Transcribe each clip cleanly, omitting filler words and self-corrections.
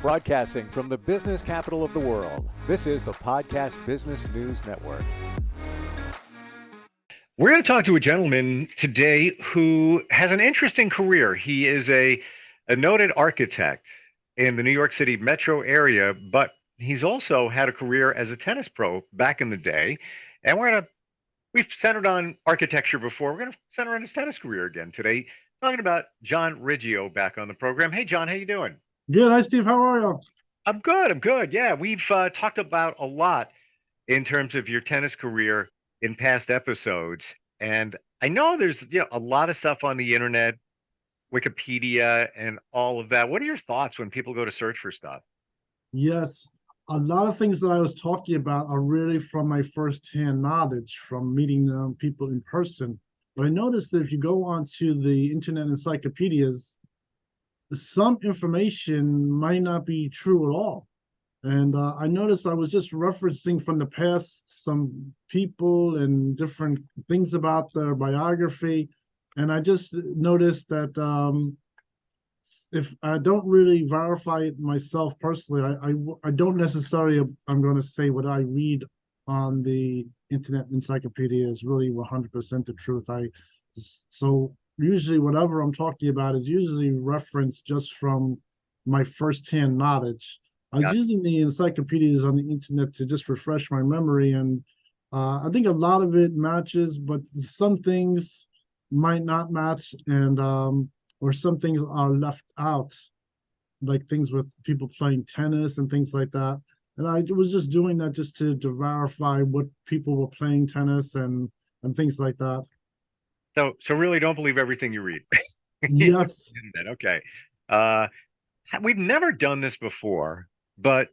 Broadcasting from the business capital of the world, this is the Podcast Business News Network. We're going to talk to a gentleman today who has an interesting career. He is a noted architect in the New York City metro area, but he's also had a career as a tennis pro back in the day. And we've centered on architecture before. We're going to center on his tennis career again today, talking about John Riggio back on the program. Hey, John, how you doing? Good. Hi, Steve. How are you? I'm good. Yeah, we've talked about a lot in terms of your tennis career in past episodes. And I know there's a lot of stuff on the internet, Wikipedia and all of that. What are your thoughts when people go to search for stuff? Yes. A lot of things that I was talking about are really from my firsthand knowledge from meeting people in person. But I noticed that if you go onto the internet encyclopedias, some information might not be true at all. And I noticed I was just referencing from the past some people and different things about their biography. And I just noticed that if I don't really verify it myself personally, I don't necessarily, I'm going to say what I read on the internet encyclopedia is really 100% the truth. So usually whatever I'm talking about is usually referenced just from my firsthand knowledge. I was using the encyclopedias on the internet to just refresh my memory, and I think a lot of it matches, but some things might not match, and or some things are left out, like things with people playing tennis and things like that. And I was just doing that just to verify what people were playing tennis and things like that. So really don't believe everything you read. Yes. Okay. We've never done this before, but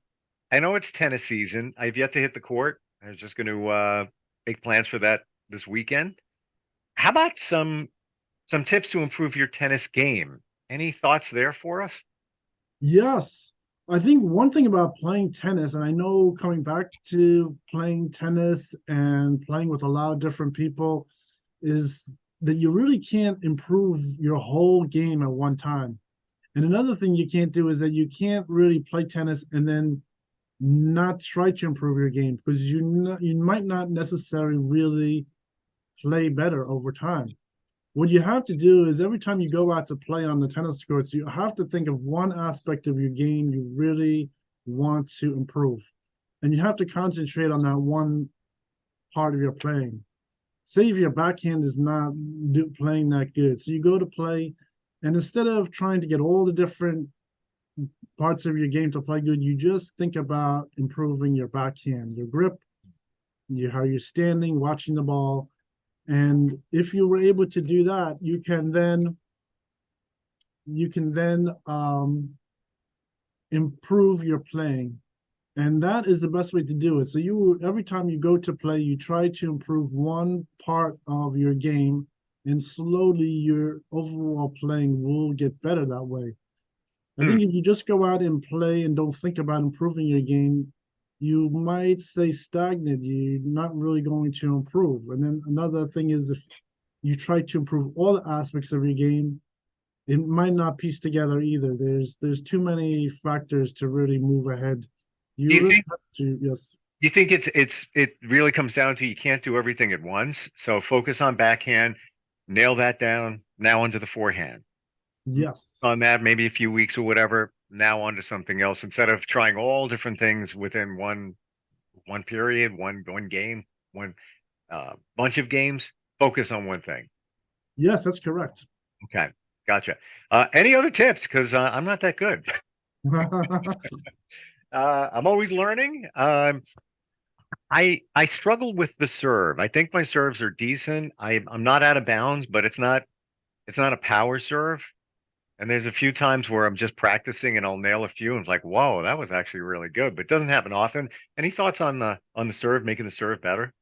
I know it's tennis season. I've yet to hit the court. I was just going to make plans for that this weekend. How about some tips to improve your tennis game? Any thoughts there for us? Yes. I think one thing about playing tennis, and I know coming back to playing tennis and playing with a lot of different people, is that you really can't improve your whole game at one time. And another thing you can't do is that you can't really play tennis and then not try to improve your game, because you might not necessarily really play better over time. What you have to do is every time you go out to play on the tennis courts, you have to think of one aspect of your game you really want to improve. And you have to concentrate on that one part of your playing. Say if your backhand is not playing that good. So you go to play, and instead of trying to get all the different parts of your game to play good, you just think about improving your backhand, your grip, how you're standing, watching the ball. And if you were able to do that, you can then improve your playing. And that is the best way to do it. So every time you go to play, you try to improve one part of your game, and slowly your overall playing will get better that way. I think if you just go out and play and don't think about improving your game, you might stay stagnant. You're not really going to improve. And then another thing is, if you try to improve all the aspects of your game, it might not piece together either. There's too many factors to really move ahead. Do you think, yes. Do you think it really comes down to you can't do everything at once? So focus on backhand, nail that down, now onto the forehand. Yes. On that, maybe a few weeks or whatever, now onto something else, instead of trying all different things within one period, one game, one bunch of games. Focus on one thing. Yes, that's correct. Okay, gotcha. Any other tips? Because I'm not that good. I'm always learning. I struggle with the serve. I think my serves are decent. I'm not out of bounds, but it's not a power serve. And there's a few times where I'm just practicing and I'll nail a few and it's like, whoa, that was actually really good. But it doesn't happen often. Any thoughts on the serve, making the serve better?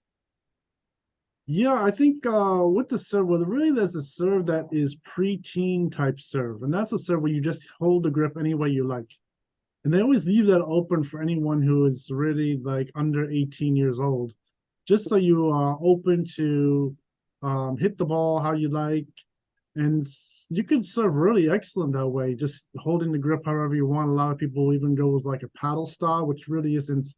Yeah, I think with the serve, well, really there's a serve that is pre-teen type serve. And that's a serve where you just hold the grip any way you like. And they always leave that open for anyone who is really like under 18 years old, just so you are open to hit the ball how you like. and you can serve really excellent that way, just holding the grip however you want. A lot of people even go with like a paddle style, which really isn't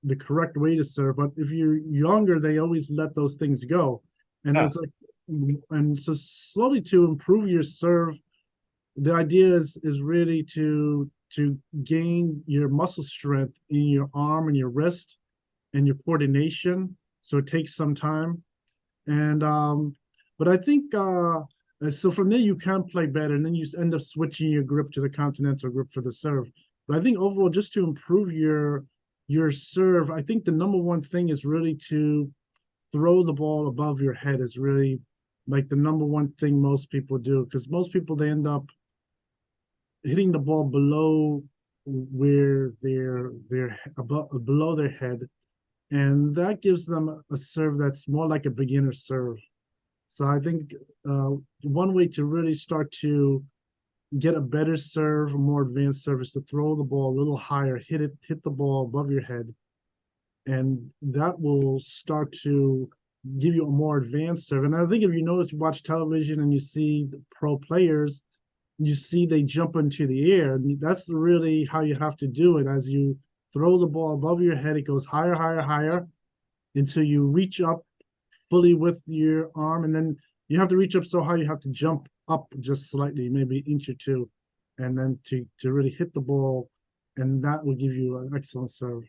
the correct way to serve. But if you're younger, they always let those things go. And Ah, there's like, and so slowly to improve your serve, the idea is really to gain your muscle strength in your arm and your wrist and your coordination. So it takes some time. And but I think so from there you can play better, and then you end up switching your grip to the continental grip for the serve. But I think overall, just to improve your serve, I think the number one thing is really to throw the ball above your head is really like the number one thing most people do, because most people they end up hitting the ball below where they're above below their head, and that gives them a serve that's more like a beginner serve. So I think one way to really start to get a better serve, a more advanced serve, is to throw the ball a little higher, hit the ball above your head, and that will start to give you a more advanced serve. And I think if you notice, you watch television and you see the pro players, you see they jump into the air. And that's really how you have to do it. As you throw the ball above your head, it goes higher, higher, higher until you reach up fully with your arm, and then you have to reach up so high you have to jump up just slightly, maybe an inch or two, and then to really hit the ball, and that will give you an excellent serve.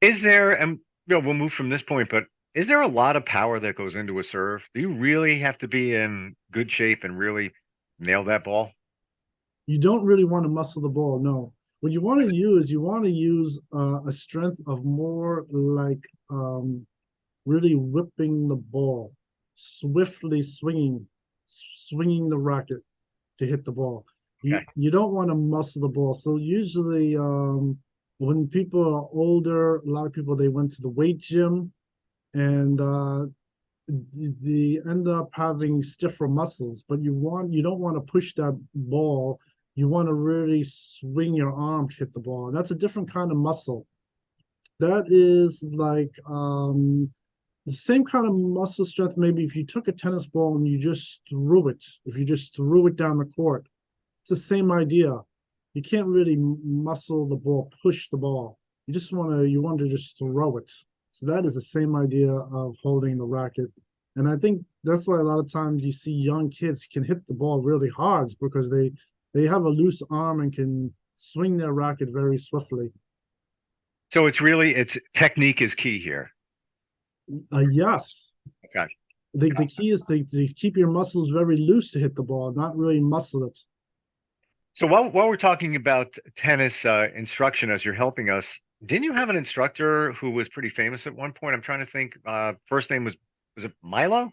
is there, and we'll move from this point, but is there a lot of power that goes into a serve? Do you really have to be in good shape and really nail that ball? You don't really want to muscle the ball, no. What you want to use, you want to use a strength of more like really whipping the ball, swiftly swinging the racket to hit the ball. You Okay. you don't want to muscle the ball. So usually, when people are older, a lot of people they went to the weight gym, and they end up having stiffer muscles. But you don't want to push that ball. You want to really swing your arm to hit the ball. And that's a different kind of muscle. That is like the same kind of muscle strength. Maybe if you took a tennis ball and you just threw it, if you just threw it down the court, it's the same idea. You can't really muscle the ball, push the ball. You want to just throw it. So that is the same idea of holding the racket. And I think that's why a lot of times you see young kids can hit the ball really hard because they have a loose arm and can swing their racket very swiftly. So it's technique is key here. Yes, Okay. the key is to keep your muscles very loose to hit the ball, not really muscle it. So while we're talking about tennis instruction as you're helping us, didn't you have an instructor who was pretty famous at one point? I'm trying to think. First name was it Milo?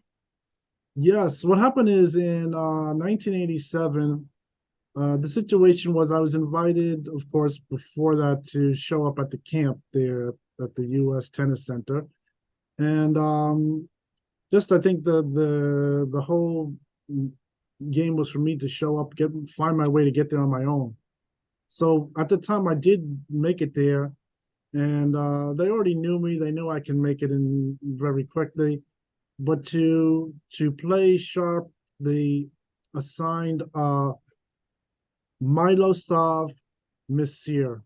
Yes, what happened is in 1987, the situation was I was invited, of course, before that to show up at the camp there at the U.S. Tennis Center, and just I think the whole game was for me to show up, find my way to get there on my own. So at the time, I did make it there, and they already knew me. They knew I can make it in very quickly. But to play sharp, they assigned Milosav Misir,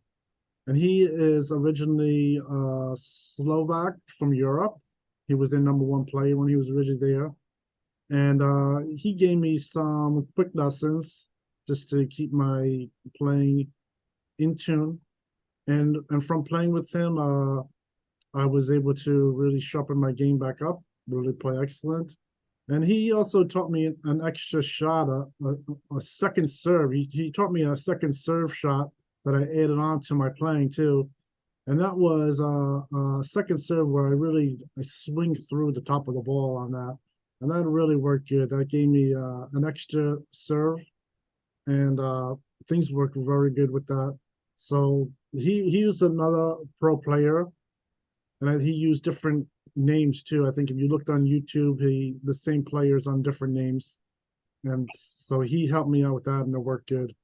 and he is originally Slovak from Europe. He was their number one player when he was originally there, and he gave me some quick lessons just to keep my playing in tune. And from playing with him, I was able to really sharpen my game back up, really play excellent. And he also taught me an extra shot, a second serve. He taught me a second serve shot that I added on to my playing too. And that was a second serve where I swing through the top of the ball on that. And that really worked good. That gave me an extra serve, and things worked very good with that. So he was another pro player, and he used different names too. I think if you looked on YouTube, he the same players on different names, and so he helped me out with that, and it worked good.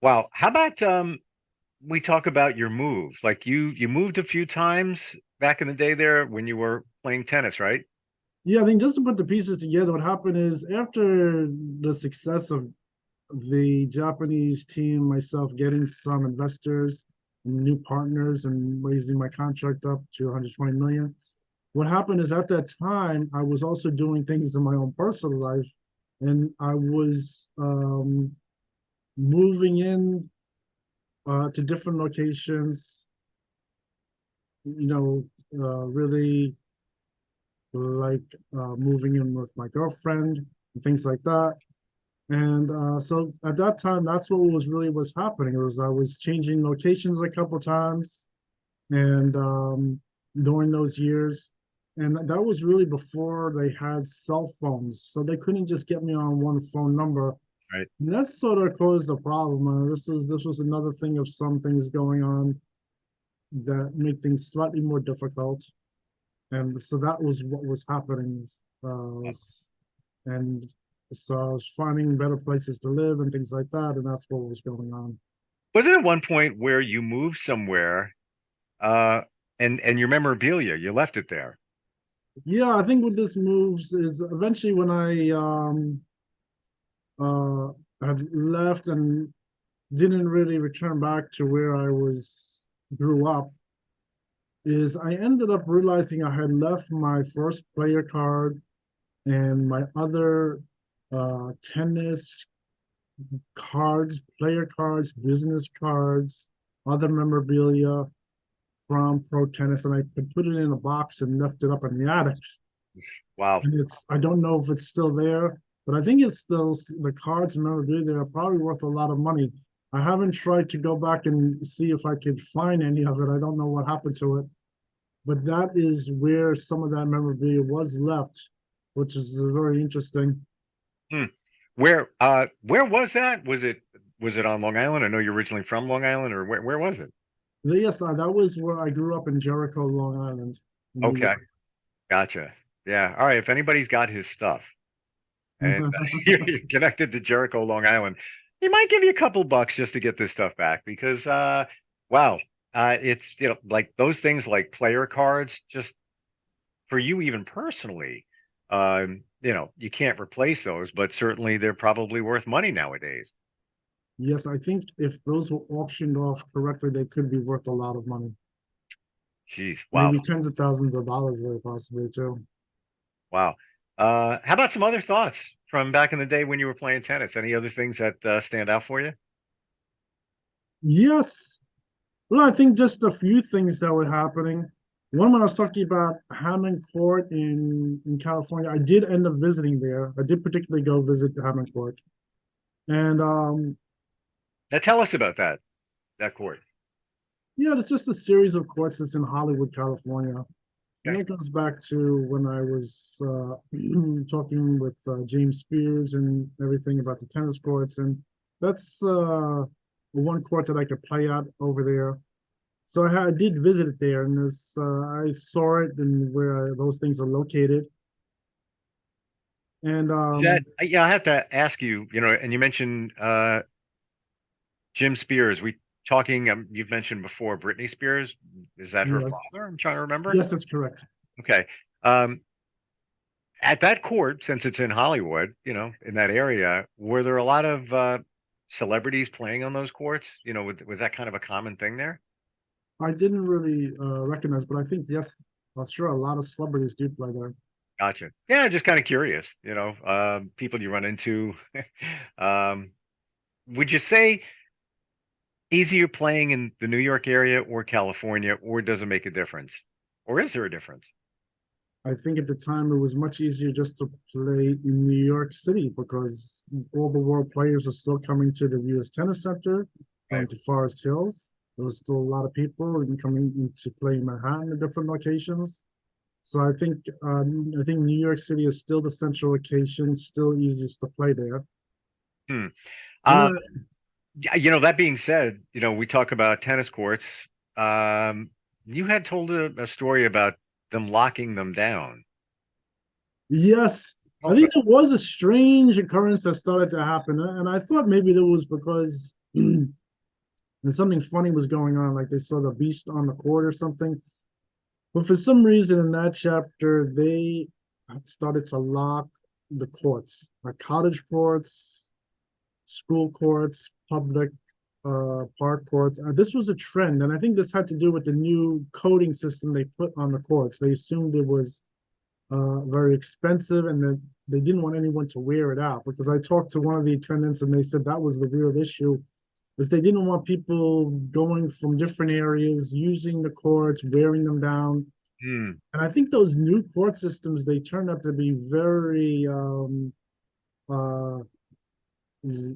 Wow. How about we talk about your moves? Like you moved a few times back in the day there when you were playing tennis, right? Yeah, I think just to put the pieces together, what happened is after the success of the Japanese team, myself getting some investors and new partners and raising my contract up to 120 million. What happened is at that time, I was also doing things in my own personal life, and I was moving in to different locations, really like moving in with my girlfriend and things like that. And so at that time, that's what was happening. It was I was changing locations a couple times, and during those years, and that was really before they had cell phones, so they couldn't just get me on one phone number. Right. And that sort of caused a problem. This was another thing of some things going on that make things slightly more difficult, and so that was what was happening. And so I was finding better places to live and things like that, and that's what was going on. Wasn't it one point where you moved somewhere, uh, and your memorabilia, you left it there? Yeah, I think what this moves is eventually when I uh had left and didn't really return back to where I was grew up, is I ended up realizing I had left my first player card and my other tennis cards, player cards, business cards, other memorabilia from pro tennis, and I could put it in a box and left it up in the attic. Wow. And I don't know if it's still there, but I think it's still the cards and memorabilia are probably worth a lot of money. I haven't tried to go back and see if I could find any of it. I don't know what happened to it, but that is where some of that memorabilia was left, which is very interesting. Hmm. Where was that? Was it on Long Island? I know you're originally from Long Island, or where was it? Yes, that was where I grew up in Jericho, Long Island, in New Okay, York. gotcha. Yeah. All right. If anybody's got his stuff and you're connected to Jericho, Long Island, he might give you a couple bucks just to get this stuff back because wow. It's like those things like player cards, just for you even personally, you can't replace those, but certainly they're probably worth money nowadays. Yes, I think if those were auctioned off correctly, they could be worth a lot of money. Jeez, wow. Maybe tens of thousands of dollars, very possibly too. Wow. How about some other thoughts from back in the day when you were playing tennis? Any other things that stand out for you? Yes. Well, I think just a few things that were happening. One, when I was talking about Hammond Court in California, I did end up visiting there. I did particularly go visit Hammond Court. And Now tell us about that court. yeah, it's just a series of courts that's in Hollywood, California. And Okay. that goes back to when I was talking with James Spears and everything about the tennis courts. And that's one court that I could play at over there. So I did visit it there, and I saw it and where those things are located. And Yeah, I have to ask you, and you mentioned Jim Spears. We talking, you've mentioned before Britney Spears. Is that her yes, father? I'm trying to remember. yes, that's correct. Okay. Um, at that court, since it's in Hollywood, in that area, were there a lot of celebrities playing on those courts? Was that kind of a common thing there? I didn't really recognize, but I think yes, I'm sure a lot of celebrities do play there. Gotcha. Yeah, just kind of curious, people you run into. Um, would you say easier playing in the New York area or California, or does it make a difference? Or is there a difference? I think at the time it was much easier just to play in New York City because all the world players are still coming to the U.S. Tennis Center, Right. going to Forest Hills. There was still a lot of people and coming in to play in Manhattan at different locations. So I think New York City is still the central location, still easiest to play there. Hmm. And Uh, yeah, that being said, we talk about tennis courts. Um, you had told a story about them locking them down. yes, I Also, think it was a strange occurrence that started to happen, and I thought maybe that was because something funny was going on, like they saw the beast on the court or something. But for some reason in that chapter, they started to lock the courts, like college courts, school courts, public park courts. This was a trend, and I think this had to do with the new coding system they put on the courts. They assumed it was very expensive, and that they didn't want anyone to wear it out. Because I talked to one of the attendants, and they said that was the real issue, is they didn't want people going from different areas, using the courts, wearing them down. Hmm. And I think those new court systems, they turned out to be very uh,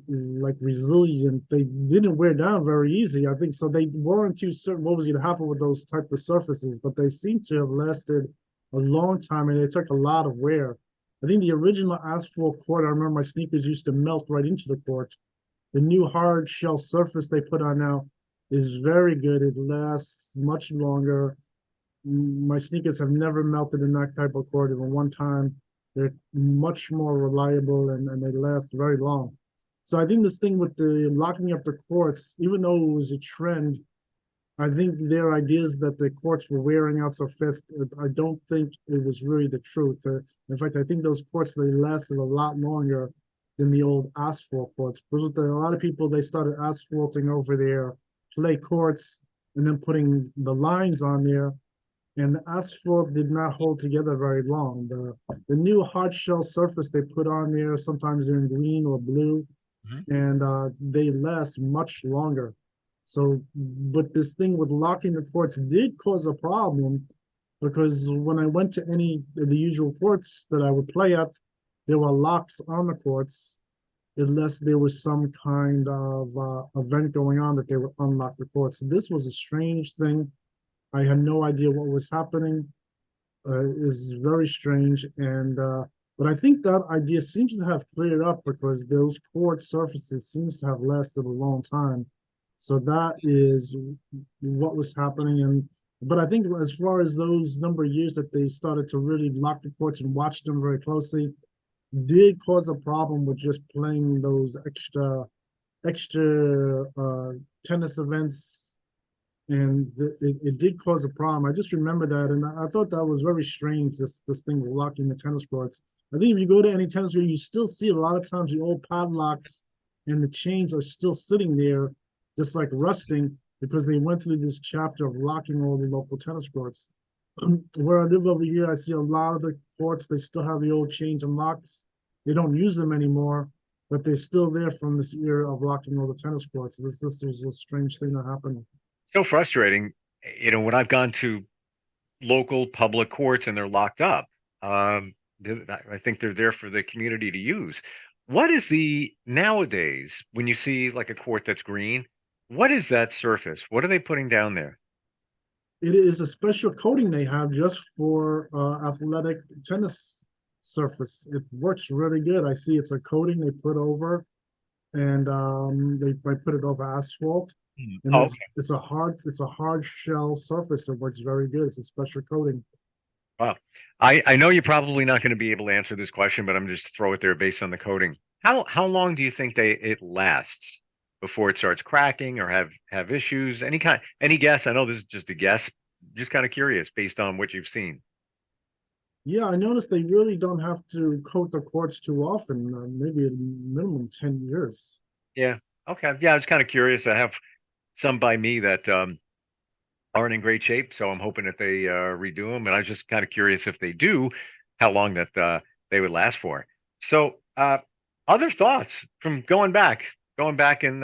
like resilient. They didn't wear down very easy. I think so. They weren't too certain what was going to happen with those type of surfaces, but they seem to have lasted a long time, and it took a lot of wear. I think the original asphalt court, I remember my sneakers used to melt right into the court. The new hard shell surface they put on now is very good. It lasts much longer. My sneakers have never melted in that type of court even one time. They're much more reliable, and they last very long. So I think this thing with the locking up the courts, even though it was a trend, I think their ideas that the courts were wearing out so fast, I don't think it was really the truth. In fact, I think those courts, they lasted a lot longer than the old asphalt courts. Because a lot of people, they started asphalting over their clay courts and then putting the lines on there, and the asphalt did not hold together very long. The new hard shell surface they put on there, sometimes they're in green or blue, Mhm. and they last much longer. So, but this thing with locking the courts did cause a problem, because when I went to any of the usual courts that I would play at, there were locks on the courts unless there was some kind of event going on that they would unlock the courts. This was a strange thing. I had no idea what was happening. It was very strange, and but I think that idea seems to have cleared up, because those court surfaces seems to have lasted a long time. So that is what was happening, and but I think as far as those number of years that they started to really lock the courts and watch them very closely, did cause a problem with just playing those extra tennis events, and it did cause a problem. I just remember that, and I thought that was very strange. This thing with locking the tennis courts. I think if you go to any tennis court, you still see a lot of times the old padlocks and the chains are still sitting there, just like rusting, because they went through this chapter of locking all the local tennis courts. Where I live over here, I see a lot of the courts. They still have the old chains and locks. They don't use them anymore, but they're still there from this era of locking all the tennis courts. This was a strange thing that happened. So frustrating. When I've gone to local public courts and they're locked up, I think they're there for the community to use. What is the nowadays when you see like a court that's green? What is that surface? What are they putting down there? It is a special coating they have just for athletic tennis surface. It works really good. I see it's a coating they put over, and they put it over asphalt, and Oh, it's a hard shell surface. It works very good. It's a special coating. wow. I know you're probably not going to be able to answer this question, but I'm just throw it there based on the coding. How long do you think it lasts before it starts cracking or have issues? Any guess? I know this is just a guess. Just kind of curious based on what you've seen. Yeah, I noticed they really don't have to coat the courts too often. Maybe a minimum 10 years. Yeah. Okay. Yeah, I was kind of curious. I have some by me that aren't in great shape, so I'm hoping that they redo them. And I was just kind of curious if they do, how long that they would last for. So, other thoughts from going back in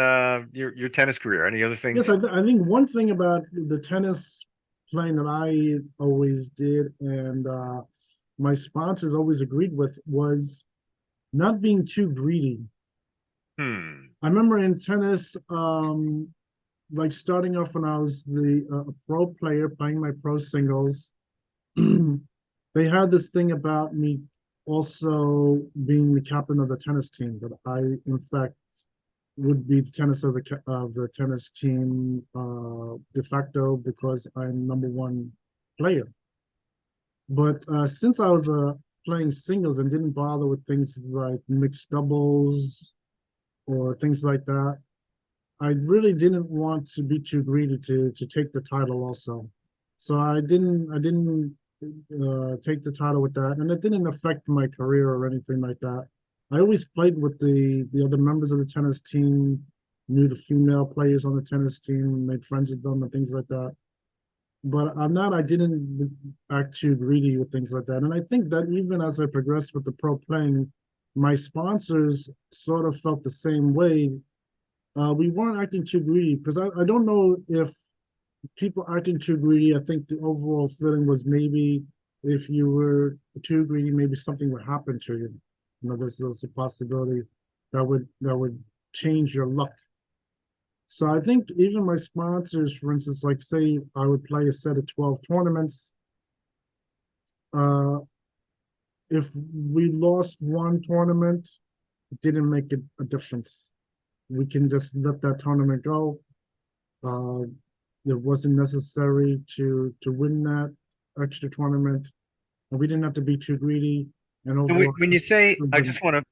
your tennis career? Any other Yes, things? I think one thing about the tennis playing that I always did, and my sponsors always agreed with, was not being too greedy. Hmm. I remember in tennis, like starting off when I was the pro player playing my pro singles, they had this thing about me also being the captain of the tennis team. That I, in fact, would be the of the tennis team de facto, because I'm number one player. But since I was playing singles and didn't bother with things like mixed doubles or things like that, I really didn't want to be too greedy to take the title also. So I didn't take the title with that, and it didn't affect my career or anything like that. I always played with the other members of the tennis team, knew the female players on the tennis team, made friends with them and things like that. But I didn't act too greedy with things like that. And I think that even as I progressed with the pro playing, my sponsors sort of felt the same way. We weren't acting too greedy because I don't know if people acting too greedy. I think the overall feeling was maybe if you were too greedy, maybe something would happen to you. You know, there's a possibility that would change your luck. So I think even my sponsors, for instance, like say I would play a set of 12 tournaments. Uh, if we lost one tournament, it didn't make it a difference. We can just let that tournament go. Uh, it wasn't necessary to win that extra tournament, and we didn't have to be too greedy. And And overall, when you say, I just want to,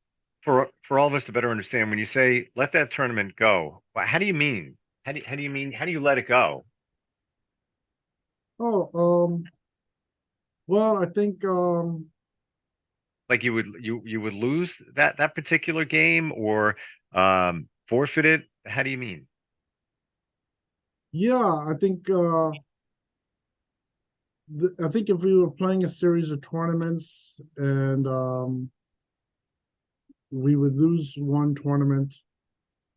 for all of us to better understand, when you say let that tournament go, how do you mean? How do you mean? How do you let it go? oh, well, I think Like you would lose that particular game or forfeit it? How do you mean? yeah, I think if we were playing a series of tournaments and we would lose one tournament,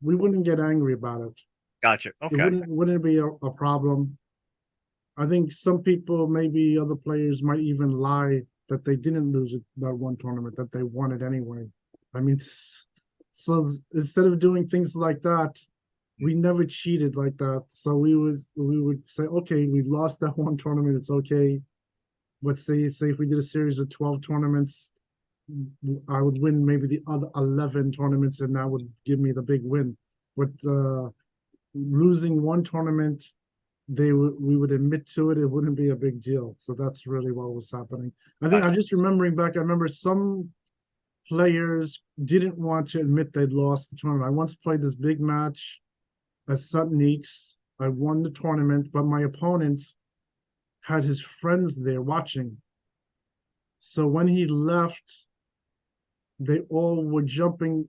we wouldn't get angry about it. Gotcha. It Okay. wouldn't be a problem. I think some people, maybe other players, might even lie that they didn't lose it, that one tournament, that they won it anyway. I mean, so instead of doing things like that, we never cheated like that. So we would say, okay, we lost that one tournament. It's okay. But say if we did a series of 12 tournaments, I would win maybe the other 11 tournaments, and that would give me the big win. But losing one tournament, we would admit to it. It wouldn't be a big deal. So that's really what was happening. I think I'm Gotcha. just remembering back. I remember some players didn't want to admit they'd lost the tournament. I once played this big match at Sutton Eats. I won the tournament, but my opponent had his friends there watching. So when he left, they all were jumping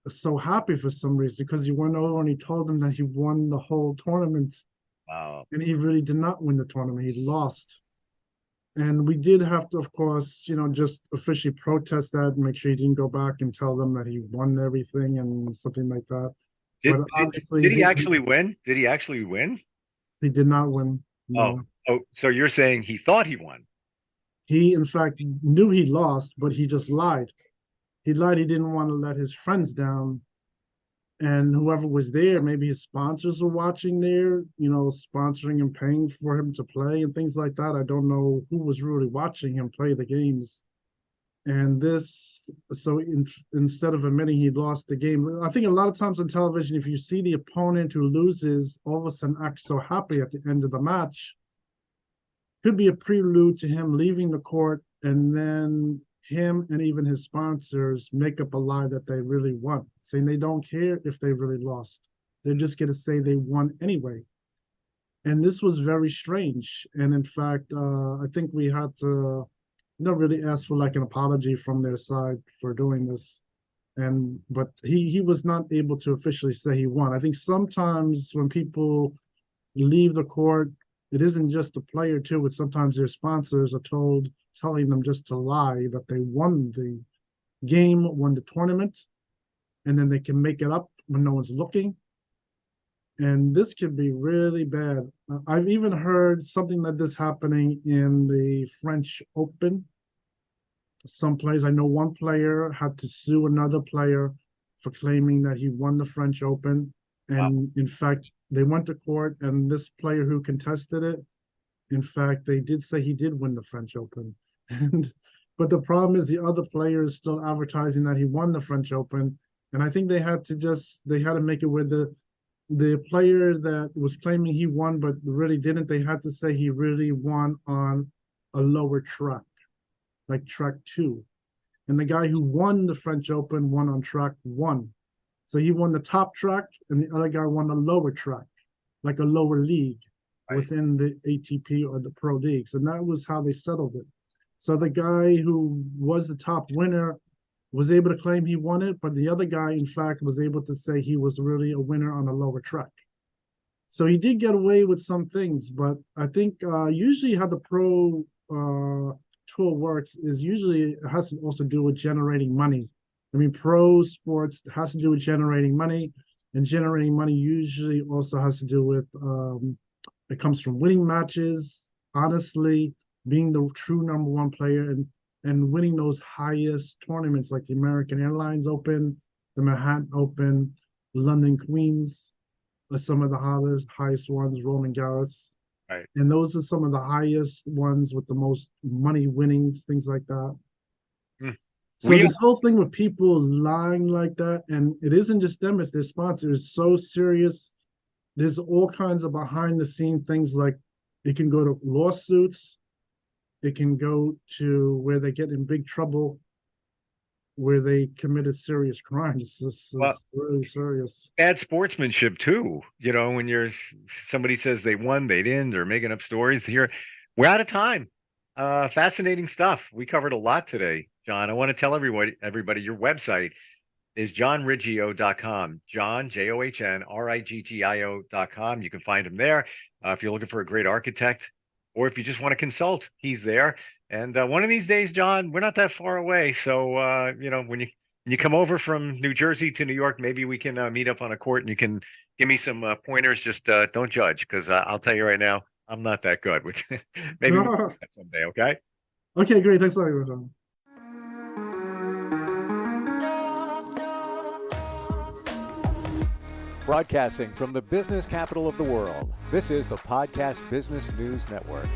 so happy for some reason because he went over and he told them that he won the whole tournament, Wow. and he really did not win the tournament. He lost. And we did have to, of course, just officially protest that and make sure he didn't go back and tell them that he won everything and something like that. But obviously, Did he he actually win? Did he actually win? he did not win. Oh, No, oh, so you're saying he thought he won? he in fact knew he lost, but he just lied. He lied. He didn't want to let his friends down, and whoever was there, maybe his sponsors were watching there, sponsoring and paying for him to play and things like that. I don't know who was really watching him play the games. And instead of admitting he lost the game, I think a lot of times on television, if you see the opponent who loses all of a sudden act so happy at the end of the match, could be a prelude to him leaving the court, and then him and even his sponsors make up a lie that they really won, saying they don't care if they really lost. They're just going to say they won anyway. And this was very strange. And in fact, I think we had to, really ask for like an apology from their side for doing this. And but he was not able to officially say he won. I think sometimes when people leave the court, it isn't just the player too. It's sometimes their sponsors are telling them just to lie that they won the game, won the tournament, and then they can make it up when no one's looking. And this can be really bad. I've even heard something like this happening in the French Open. Some players, I know one player had to sue another player for claiming that he won the French Open. Wow. And in fact, they went to court, and this player who contested it, in fact, they did say he did win the French Open. And but the problem is the other player is still advertising that he won the French Open. And I think they had to make it where the player that was claiming he won but really didn't, they had to say he really won on a lower track, like track 2. And the guy who won the French Open won on track 1. So he won the top track, and the other guy won the lower track, like a lower league. Right. within the ATP or the pro leagues, and that was how they settled it. So the guy who was the top winner was able to claim he won it, but the other guy, in fact, was able to say he was really a winner on a lower track. So he did get away with some things, but I think usually how the pro tour works is usually it has to also do with generating money. I mean, pro sports has to do with generating money, and generating money usually also has to do with it comes from winning matches, honestly, being the true number one player and winning those highest tournaments like the American Airlines Open, the Manhattan Open, London Queens, are some of the highest ones, Roland Garros. Right. And those are some of the highest ones with the most money winnings, things like that. Mm. So We this whole thing with people lying like that, and it isn't just them, it's their sponsors, so serious. There's all kinds of behind the scene things, like it can go to lawsuits, it can go to where they get in big trouble, where they committed serious crimes. This well, is really serious. bad sportsmanship too. You know, when somebody says they won, they didn't, they're making up stories. Here, we're out of time. Fascinating stuff. We covered a lot today, John. I want to tell everybody your website is johnriggio.com. John, JOHNRIGGIO.com. You can find him there. If you're looking for a great architect, or if you just want to consult, he's there. And one of these days, John, we're not that far away. So, when you come over from New Jersey to New York, maybe we can meet up on a court and you can give me some pointers. Just don't judge, because I'll tell you right now, I'm not that good. Maybe we'll do that someday, okay? Okay, great. Thanks a lot, John. Broadcasting from the business capital of the world, this is the Podcast Business News Network.